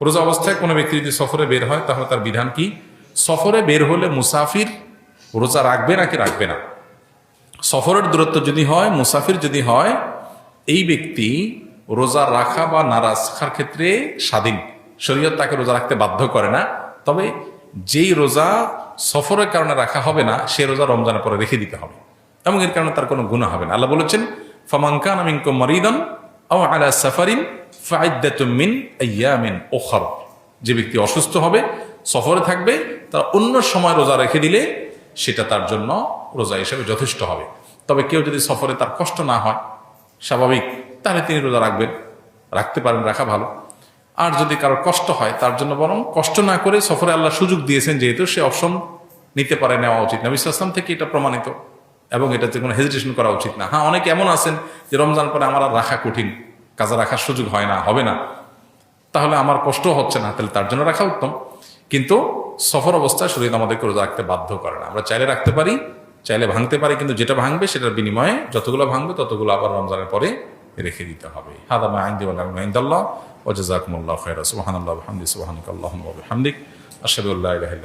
রোজা অবস্থায় কোনো ব্যক্তি যদি সফরে বের হয় তাহলে তার বিধান কি? সফরে বের হলে মুসাফির রোজা রাখবে নাকি রাখবে না? সফরের দূরত্ব যদি হয়, মুসাফির যদি হয়, এই ব্যক্তি রোজা রাখা বা না রাখার ক্ষেত্রে স্বাধীন। শরীয়ত তাকে রোজা রাখতে বাধ্য করে না। তবে যেই রোজা সফরের কারণে রাখা হবে না, সে রোজা রমজানের পরে রেখে দিতে হবে এবং এর কারণে তার কোনো গুনাহ হবে না। আল্লাহ বলেছেন, ফামান কানা মিনকুম মারিদান আও আলা সাফারিন ফাইদ্দাতুম মিন আইয়ামিন উখর। যে ব্যক্তি অসুস্থ হবে, সফরে থাকবে, তার অন্য সময় রোজা রেখে দিলে সেটা তার জন্য রোজা হিসেবে যথেষ্ট হবে। তবে কেউ যদি সফরে তার কষ্ট না হয়, স্বাভাবিক, তাহলে তিনি রোজা রাখবেন, রাখতে পারেন, রাখা ভালো। আর যদি কারোর কষ্ট হয়, তার জন্য বরং কষ্ট না করে, সফরে আল্লাহ সুযোগ দিয়েছেন যেহেতু, সে অপশন নিতে পারে, নেওয়া উচিত। নবী সাল্লাল্লাহু আলাইহি ওয়াসাল্লাম থেকে এটা প্রমাণিত এবং এটাতে কোনো হেজিটেশন করা উচিত না। হ্যাঁ, অনেকে এমন আছেন যে রমজান পরে আমার আর রাখা কঠিন, কাজা রাখার সুযোগ হয় না, হবে না, তাহলে আমার কষ্ট হচ্ছে না, তাহলে তার জন্য রাখা উত্তম। কিন্তু সফর অবস্থায় শরীর আমাদেরকে রোজা রাখতে বাধ্য করে না। আমরা চাইলে রাখতে পারি, চাইলে ভাঙতে পারি, কিন্তু যেটা ভাঙবে সেটার বিনিময়ে যতগুলো ভাঙবে ততগুলো আবার রমজানের পরে রেখে দিতে হবে। হাদা মা ইনদি ওয়া লা ইনদাল্লাহ ওয়া জাযাকুমুল্লাহু খায়রা। সুবহানাল্লাহি ওয়া বিহামদিহি, সুবহানাকাল্লাহুম্মা ওয়া বিহামদিক, আশহাদু আল্লা ইলাহা ইল্লা